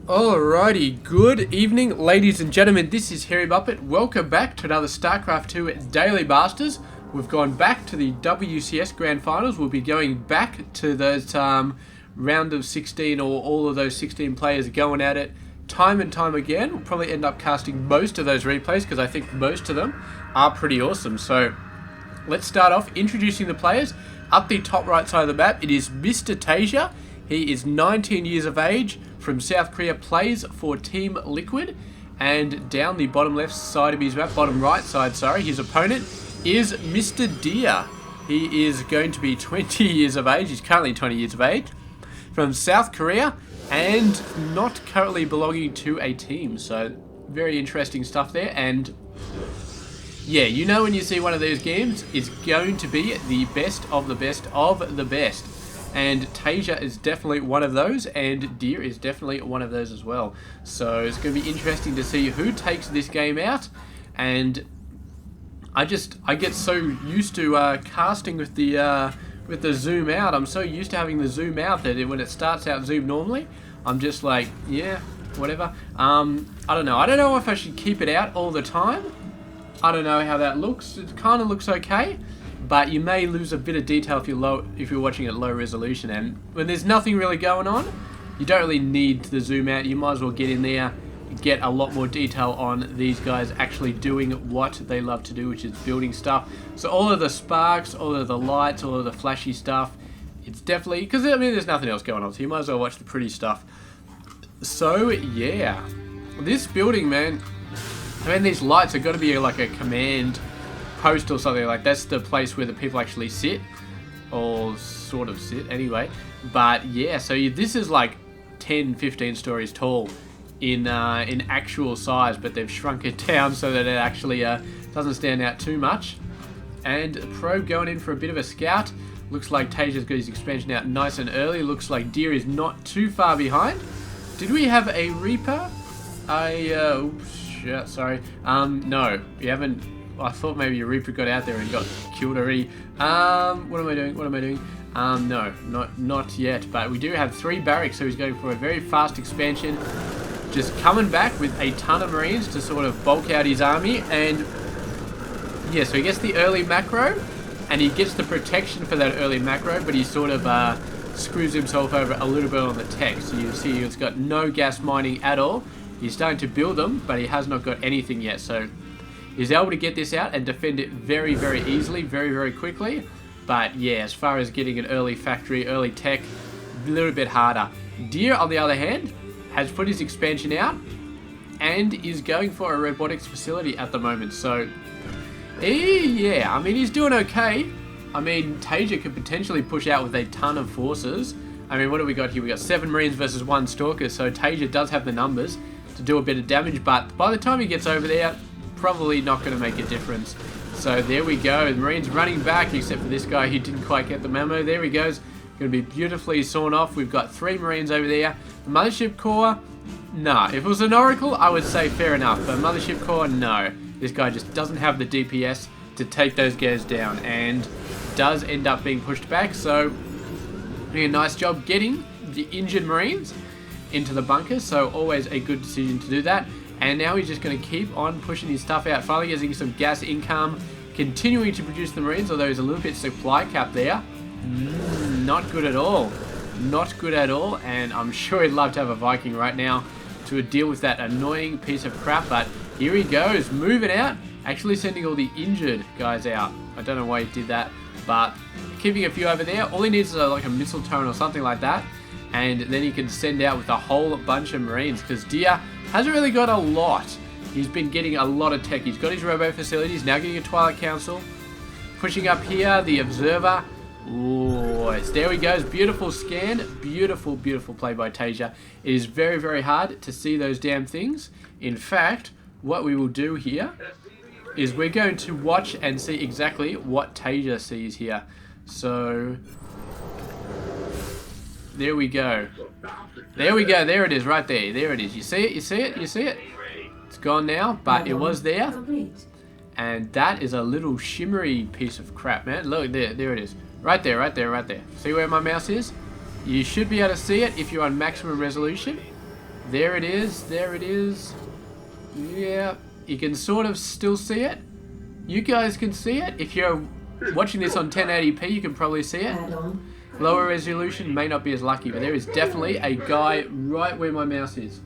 Alrighty, good evening ladies and gentlemen, this is Harry Buppet. Welcome back to another Starcraft 2 Daily Masters. We've gone back to the WCS Grand Finals. We'll be going back to those round of 16 or all of those 16 players going at it time and time again. We'll probably end up casting most of those replays because I think most of them are pretty awesome. So let's start off introducing the players. Up the top right side of the map, it is Mr. TaeJa. He is 19 years of age, from South Korea, plays for Team Liquid. And down the bottom left side of his map, bottom right side, sorry, his opponent is Mr. TaeJa. He is going to be 20 years of age, he's currently 20 years of age, from South Korea, and not currently belonging to a team. So, very interesting stuff there. And yeah, you know when you see one of these games, it's going to be the best of the best of the best. And TaeJa is definitely one of those, and TaeJa is definitely one of those as well. So it's going to be interesting to see who takes this game out. And I get so used to casting with the zoom out. I'm so used to having the zoom out that when it starts out zoom normally, I'm just like, yeah, whatever. I don't know. I don't know if I should keep it out all the time. I don't know how that looks. It kind of looks okay. But you may lose a bit of detail if you're watching at low resolution, and when there's nothing really going on, you don't really need the zoom out. You might as well get in there, get a lot more detail on these guys actually doing what they love to do, which is building stuff. So all of the sparks, all of the lights, all of the flashy stuff, it's definitely, because I mean there's nothing else going on, so you might as well watch the pretty stuff. So yeah, this building, man, I mean these lights have got to be like a command post or something. Like that's the place where the people actually sit, or sort of sit anyway. But yeah, so this is like 10-15 stories tall in actual size, but they've shrunk it down so that it actually doesn't stand out too much. And Probe going in for a bit of a scout. Looks like TaeJa's got his expansion out nice and early. Looks like TaeJa is not too far behind. Did we have a Reaper? Oops, sorry. No, we haven't. I thought maybe a Reaper got out there and got killed already. What am I doing? No, not yet. But we do have 3 barracks, so he's going for a very fast expansion. Just coming back with a ton of Marines to sort of bulk out his army. And yeah, so he gets the early macro, and he gets the protection for that early macro, but he sort of screws himself over a little bit on the tech. So you see he's got no gas mining at all. He's starting to build them, but he has not got anything yet. So he's able to get this out and defend it very, very easily, very, very quickly. But yeah, as far as getting an early factory, early tech, a little bit harder. TaeJa, on the other hand, has put his expansion out and is going for a robotics facility at the moment. So, yeah, I mean, he's doing okay. I mean, TaeJa could potentially push out with a ton of forces. I mean, what do we got here? We got 7 Marines versus 1 Stalker, so TaeJa does have the numbers to do a bit of damage, but by the time he gets over there, probably not going to make a difference. So there we go. The Marines running back, except for this guy who didn't quite get the memo. There he goes. Going to be beautifully sawn off. We've got 3 Marines over there. The Mothership Core, nah. If it was an Oracle, I would say fair enough. But Mothership Core, no. This guy just doesn't have the DPS to take those guys down, and does end up being pushed back. So doing a nice job getting the injured Marines into the bunkers. So always a good decision to do that. And now he's just going to keep on pushing his stuff out. Finally getting some gas income. Continuing to produce the Marines, although he's a little bit supply cap there. Not good at all. Not good at all. And I'm sure he'd love to have a Viking right now to deal with that annoying piece of crap. But here he goes. Moving out. Actually sending all the injured guys out. I don't know why he did that. But keeping a few over there. All he needs is like a missile turret or something like that. And then he can send out with a whole bunch of Marines. Because TaeJa hasn't really got a lot. He's been getting a lot of tech. He's got his robo facilities, now getting a Twilight Council. Pushing up here, the Observer. Ooh, there he goes. Beautiful scan. Beautiful, beautiful play by TaeJa. It is very, very hard to see those damn things. In fact, what we will do here is we're going to watch and see exactly what TaeJa sees here. So there we go. There we go. There it is right there. There it is. You see it? You see it? You see it? It's gone now, but it was there. And that is a little shimmery piece of crap, man. Look, there it is. Right there, right there, right there. See where my mouse is? You should be able to see it if you're on maximum resolution. There it is. There it is. Yeah, you can sort of still see it. You guys can see it. If you're watching this on 1080p, you can probably see it. Lower resolution may not be as lucky, but there is definitely a guy right where my mouse is.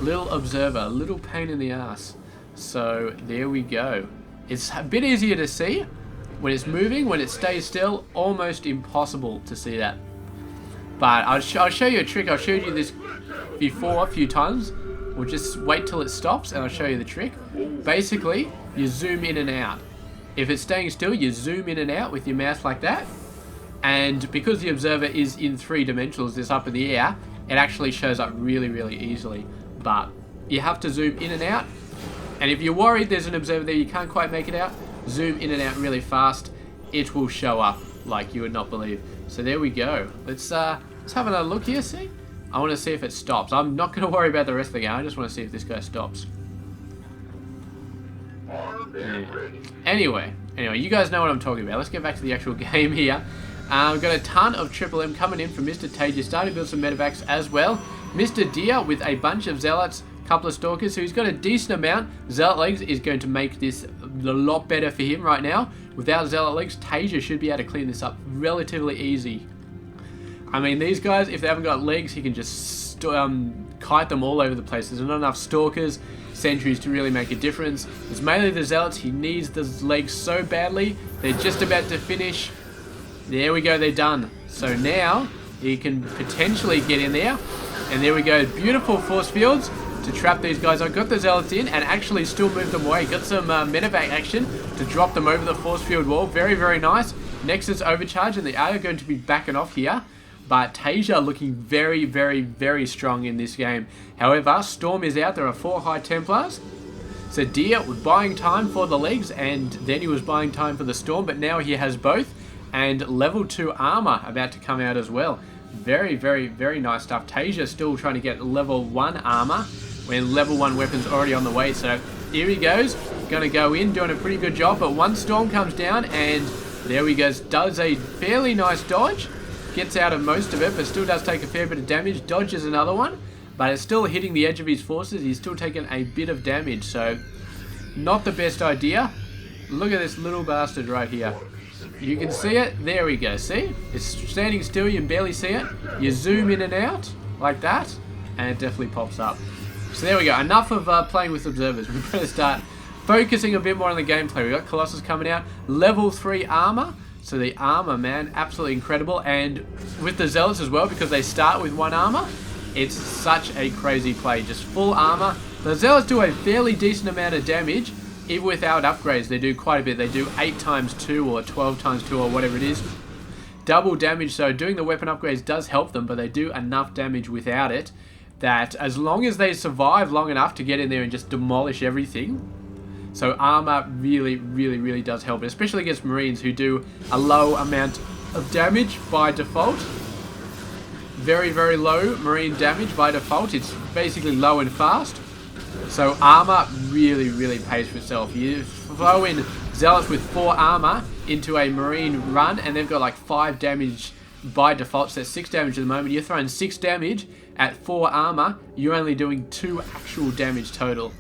Little observer, little pain in the ass. So there we go. It's a bit easier to see when it's moving. When it stays still, almost impossible to see that. But I'll show you a trick. I've showed you this before a few times. We'll just wait till it stops and I'll show you the trick. Basically, you zoom in and out. If it's staying still, you zoom in and out with your mouse like that. And because the observer is in 3 dimensionals, this up in the air, it actually shows up really, really easily. But you have to zoom in and out. And if you're worried there's an observer there, you can't quite make it out, zoom in and out really fast. It will show up like you would not believe. So there we go. Let's have another look here, see? I want to see if it stops. I'm not going to worry about the rest of the game. I just want to see if this guy stops. Yeah. Anyway, you guys know what I'm talking about. Let's get back to the actual game here. We've got a ton of Triple M coming in from Mr. TaeJa. Starting to build some medevacs as well. Mr. TaeJa with a bunch of zealots, couple of stalkers, so he's got a decent amount. Zealot legs is going to make this a lot better for him right now. Without zealot legs, TaeJa should be able to clean this up relatively easy. I mean, these guys, if they haven't got legs, he can just kite them all over the place. There's not enough stalkers, sentries to really make a difference. It's mainly the zealots. He needs the legs so badly. They're just about to finish. There we go, they're done. So now he can potentially get in there. And there we go, beautiful force fields to trap these guys. I got the zealots in and actually still moved them away. Got some medevac action to drop them over the force field wall. Very, very nice. Nexus overcharge, and they are going to be backing off here. But TaeJa looking very, very, very strong in this game. However, Storm is out. There are 4 High Templars. So TaeJa was buying time for the legs, and then he was buying time for the Storm, but now he has both. And level 2 armor about to come out as well. Very, very, very nice stuff. TaeJa still trying to get level 1 armor when level 1 weapon's already on the way. So here he goes. Going to go in, doing a pretty good job. But one Storm comes down, and there he goes. Does a fairly nice dodge. Gets out of most of it, but still does take a fair bit of damage. Dodges another one, but it's still hitting the edge of his forces. He's still taking a bit of damage, so not the best idea. Look at this little bastard right here. You can see it. There we go. See? It's standing still. You can barely see it. You zoom in and out like that, and it definitely pops up. So there we go. Enough of playing with observers. We're going to start focusing a bit more on the gameplay. We've got Colossus coming out. Level 3 armor. So the armor, man, absolutely incredible. And with the zealots as well, because they start with 1 armor, it's such a crazy play. Just full armor. The zealots do a fairly decent amount of damage. Even without upgrades, they do quite a bit. They do 8 times 2 or 12 times 2 or whatever it is. Double damage, so doing the weapon upgrades does help them, but they do enough damage without it that as long as they survive long enough to get in there and just demolish everything. So armor really, really, really does help, especially against Marines who do a low amount of damage by default. Very, very low Marine damage by default. It's basically low and fast. So armor really, really pays for itself. You throw in zealots with 4 armor into a Marine run, and they've got like 5 damage by default. So that's 6 damage at the moment. You're throwing 6 damage at 4 armor. You're only doing 2 actual damage total.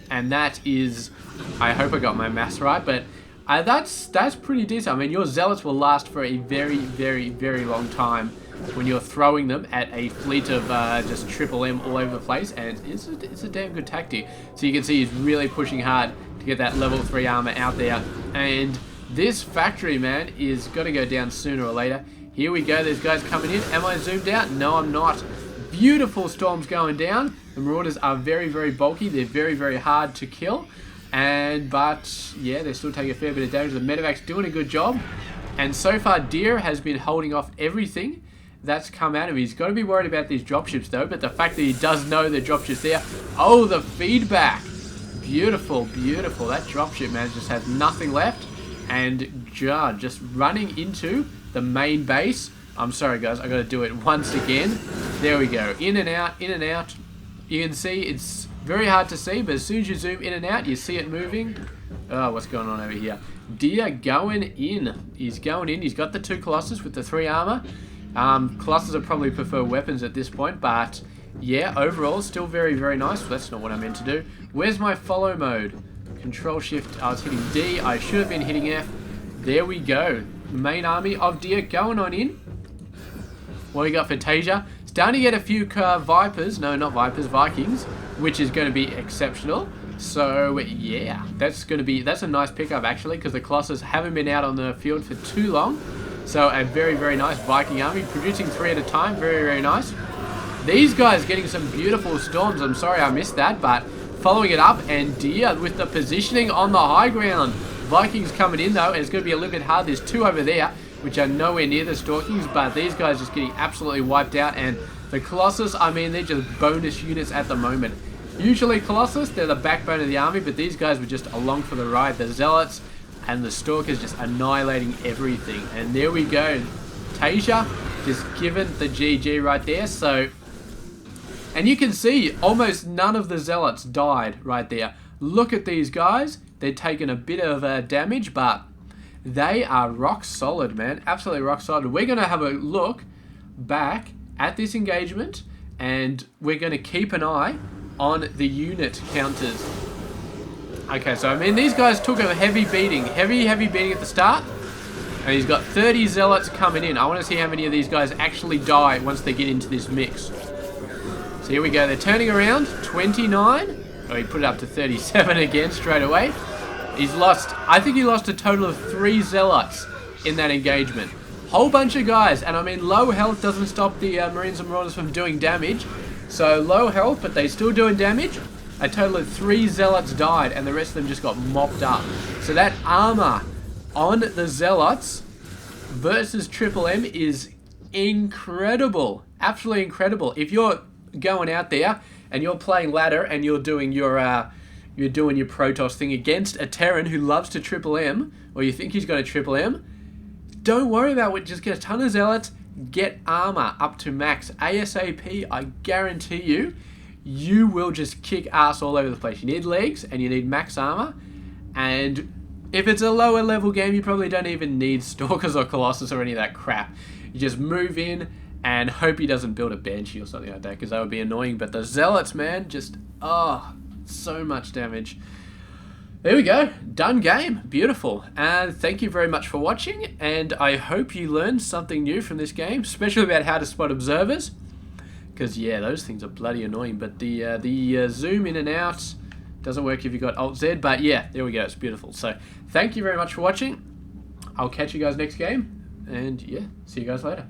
And that is, I hope I got my maths right, but that's pretty decent. I mean, your zealots will last for a very, very, very long time when you're throwing them at a fleet of just Triple M all over the place, and it's a damn good tactic. So you can see he's really pushing hard to get that level 3 armor out there. And this factory, man, is going to go down sooner or later. Here we go. There's guys coming in. Am I zoomed out? No, I'm not. Beautiful Storms going down. The Marauders are very, very bulky. They're very, very hard to kill. But yeah, they still take a fair bit of damage. The medevac's doing a good job. And so far, TaeJa has been holding off everything that's come out of him. He's got to be worried about these dropships though, but the fact that he does know the dropship's there. Oh, the feedback. Beautiful, beautiful. That dropship, man, just has nothing left. And TaeJa just running into the main base. I'm sorry, guys. I got to do it once again. There we go. In and out, in and out. You can see it's very hard to see, but as soon as you zoom in and out, you see it moving. Oh, what's going on over here? TaeJa going in. He's going in. He's got the 2 Colossus with the 3 armor. Colossus will probably prefer weapons at this point, but yeah, overall, still very, very nice. That's not what I meant to do. Where's my follow mode? Control Shift, I was hitting D. I should have been hitting F. There we go. Main army of deer going on in. What we got for TaeJa? Starting to get a few Vipers. No, not Vipers, Vikings. Which is going to be exceptional. So, yeah. That's a nice pickup, actually. Because the Colossus haven't been out on the field for too long. So, a very, very nice Viking army. Producing 3 at a time. Very, very nice. These guys getting some beautiful storms. I'm sorry I missed that. But following it up. And deer with the positioning on the high ground. Vikings coming in, though. And it's going to be a little bit hard. There's 2 over there, which are nowhere near the Stalkings. But these guys just getting absolutely wiped out. And the Colossus, I mean, they're just bonus units at the moment. Usually Colossus, they're the backbone of the army. But these guys were just along for the ride. The Zealots and the Stalkers just annihilating everything. And there we go. TaeJa just given the GG right there. So, and you can see almost none of the Zealots died right there. Look at these guys. They're taking a bit of damage, but they are rock solid, man. Absolutely rock solid. We're going to have a look back at this engagement, and we're going to keep an eye on the unit counters. Okay, so I mean, these guys took a heavy beating. Heavy beating at the start. And he's got 30 Zealots coming in. I want to see how many of these guys actually die once they get into this mix. So here we go. They're turning around. 29. Oh, he put it up to 37 again straight away. He's lost, I think he lost a total of 3 Zealots in that engagement. Whole bunch of guys. And I mean, low health doesn't stop the Marines and Marauders from doing damage. So low health, but they're still doing damage. A total of 3 Zealots died, and the rest of them just got mopped up. So that armor on the Zealots versus Triple M is incredible. Absolutely incredible. If you're going out there and you're playing ladder and you're doing your Protoss thing against a Terran who loves to Triple M, or you think he's got a Triple M, don't worry about it. Just get a ton of Zealots, get armor up to max ASAP. I guarantee you, you will just kick ass all over the place. You need legs and you need max armor. And if it's a lower level game, you probably don't even need Stalkers or Colossus or any of that crap. You just move in and hope he doesn't build a Banshee or something like that, because that would be annoying. But the Zealots, man, just, oh, so much damage. There we go. Done game. Beautiful. And thank you very much for watching. And I hope you learned something new from this game, especially about how to spot observers. Because, yeah, those things are bloody annoying. But the zoom in and out doesn't work if you've got Alt-Z. But, yeah, there we go. It's beautiful. So, thank you very much for watching. I'll catch you guys next game. And, yeah, see you guys later.